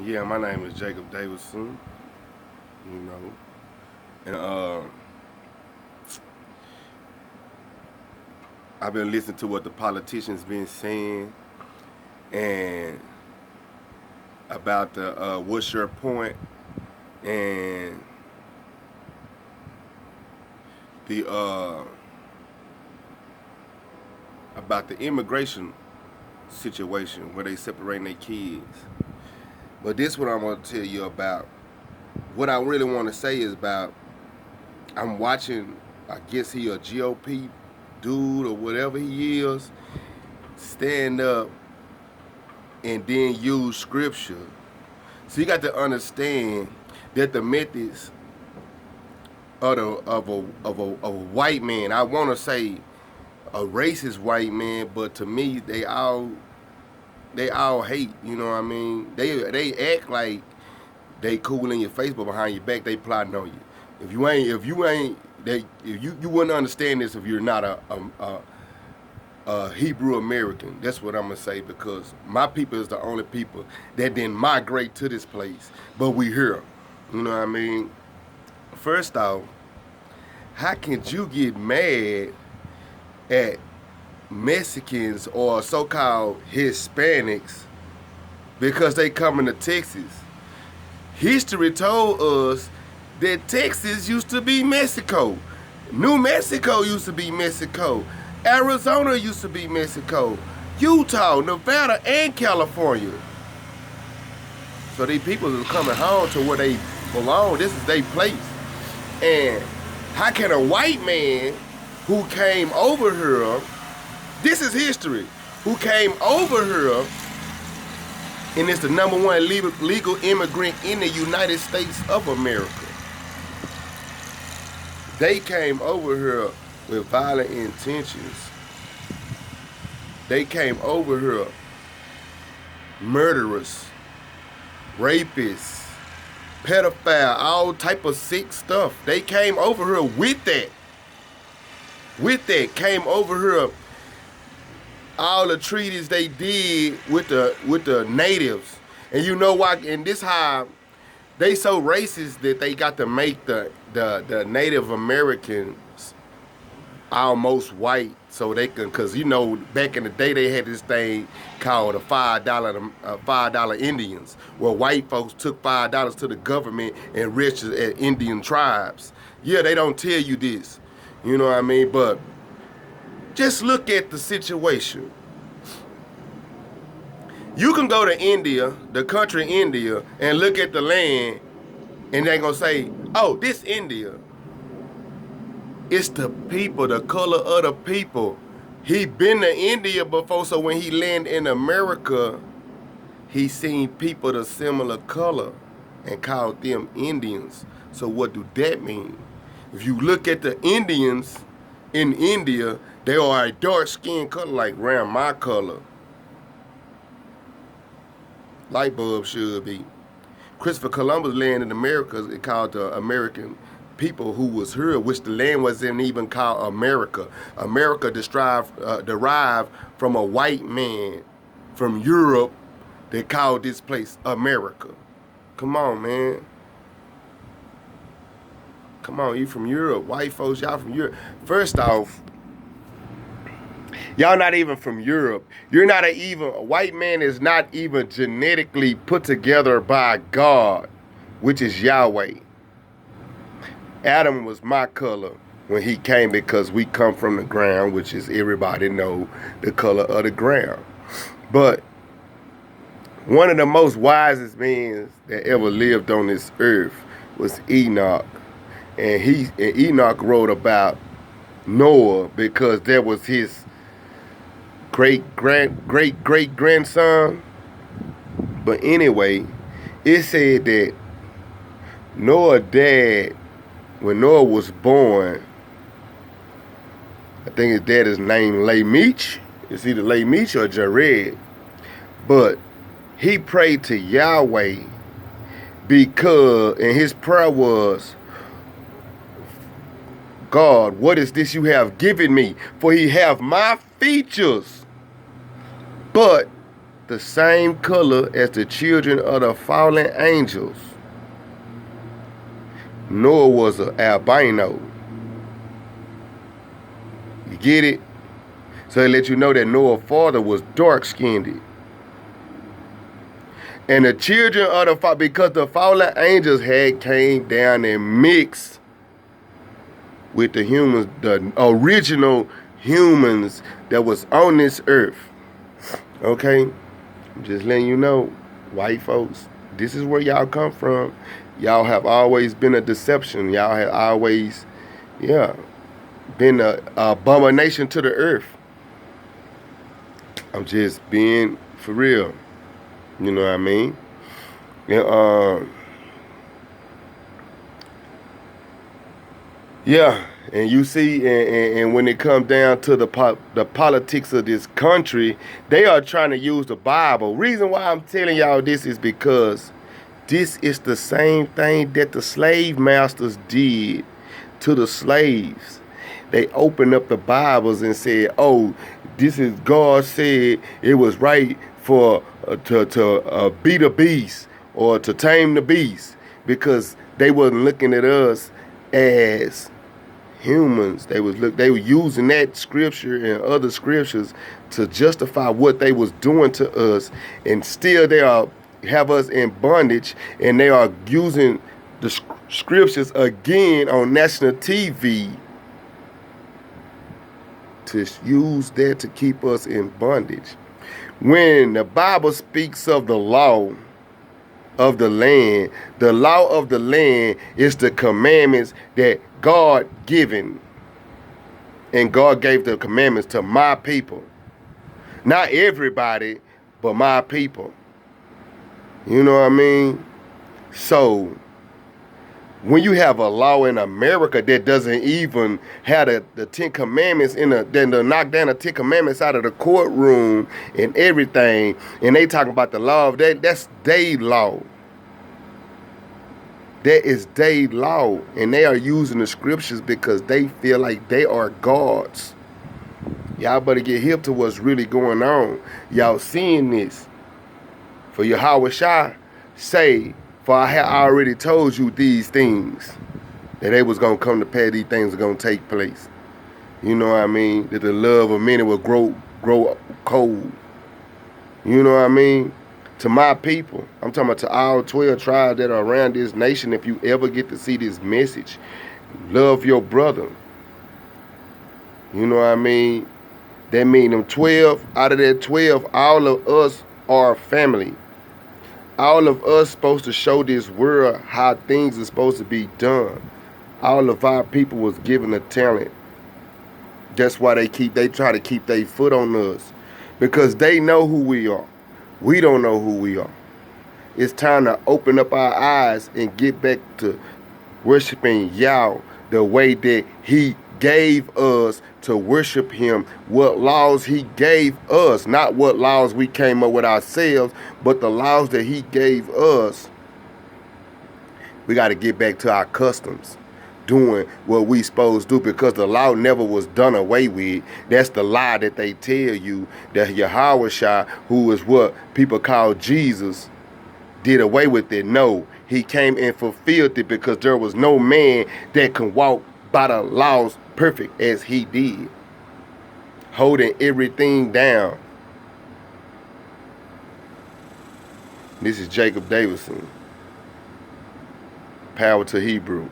Yeah, my name is Jacob Davidson, you know, and I've been listening to what the politicians been saying and about the what's your point and the about the immigration situation where they separating their kids. But this what I'm gonna tell you about. What I really want to say is about I'm watching. I guess he a GOP dude or whatever he is stand up and then use scripture. So you got to understand that the methods of a white man, I want to say a racist white man, but to me they all hate. You know what I mean? They act like they cool in your face, but behind your back they plotting on you. If you ain't you wouldn't understand this if you're not a Hebrew American. That's what I'm gonna say because my people is the only people that didn't migrate to this place, but we here. You know what I mean? First off, how can you get mad at Mexicans or so-called Hispanics because they coming to Texas? History told us that Texas used to be Mexico. New Mexico used to be Mexico. Arizona used to be Mexico. Utah, Nevada, and California. So these people are coming home to where they belong. This is their place. And how can a white man who came over here, this is history, who came over here and is the number one legal immigrant in the United States of America. They came over here with violent intentions. They came over here murderers, rapists, pedophile, all type of sick stuff. They came over here with that. Came over here all the treaties they did with the natives. And you know why? And this how they so racist that they got to make the Native Americans almost white so they can, cause you know back in the day they had this thing called a $5 Indians, where white folks took $5 to the government and enriched at Indian tribes. Yeah, they don't tell you this, you know what I mean? But just look at the situation. You can go to India, the country India, and look at the land, and they're gonna say, "Oh, this India." It's the people, the color of the people. He been to India before, so when he landed in America, he seen people the similar color and called them Indians. So what do that mean? If you look at the Indians in India, they are a dark skin color like around my color. Light bulb should be. Christopher Columbus landed in America. It called the American people who was here, which the land wasn't even called America. America derived from a white man from Europe that called this place America. Come on, man. Come on, you from Europe. White folks, y'all from Europe. First off, y'all not even from Europe. You're not even, a white man is not even genetically put together by God, which is Yahweh. Adam was my color when he came because we come from the ground, which is everybody know the color of the ground. But one of the most wisest men that ever lived on this earth was Enoch. And Enoch wrote about Noah because that was his great grandson. But anyway, it said that Noah's dad, when Noah was born, I think his dad is named Lamech. It's either Lamech or Jared. But he prayed to Yahweh because, and his prayer was, God, what is this you have given me? For he have my features, but the same color as the children of the fallen angels. Noah was an albino. You get it? So it let you know that Noah's father was dark-skinned. And the children of the fallen, because the fallen angels had came down and mixed with the humans, the original humans that was on this earth. Okay? I'm just letting you know, white folks, this is where y'all come from. Y'all have always been a deception. Y'all have always, been a abomination to the earth. I'm just being for real. You know what I mean? And you see, and when it comes down to the politics of this country, they are trying to use the Bible. Reason why I'm telling y'all this is because this is the same thing that the slave masters did to the slaves. They opened up the Bibles and said, "Oh, this is God said it was right for to beat a beast or to tame the beast," because they wasn't looking at us as humans. They were using that scripture and other scriptures to justify what they was doing to us, and still they are have us in bondage, and they are using the scriptures again on national TV to use that to keep us in bondage. When the Bible speaks of the law of the land is the commandments that God given. And God gave the commandments to my people. Not everybody, but my people. You know what I mean? So, when you have a law in America that doesn't even have the Ten Commandments then to knock down the Ten Commandments out of the courtroom and everything, and they talking about the law of that's their law. That is their law, and they are using the scriptures because they feel like they are gods. Y'all better get hip to what's really going on. Y'all seeing this. For Yahweh Shai say, "For I have already told you these things, that they was going to come to pass, these things are going to take place." You know what I mean? That the love of many will grow cold. You know what I mean? To my people, I'm talking about to all 12 tribes that are around this nation, if you ever get to see this message, love your brother. You know what I mean? That mean them 12, out of that 12, all of us are family. All of us supposed to show this world how things are supposed to be done. All of our people was given a talent. That's why they try to keep their foot on us. Because they know who we are. We don't know who we are. It's time to open up our eyes and get back to worshiping Yah the way that He gave us to worship Him. What laws He gave us, not what laws we came up with ourselves, but the laws that He gave us. We got to get back to our customs, doing what we supposed to do, because the law never was done away with. That's the lie that they tell you, that Yahweh Shai, who is what people call Jesus, did away with it. No, He came and fulfilled it, because there was no man that can walk by the laws perfect as He did, holding everything down. This is Jacob Davidson. Power to Hebrew.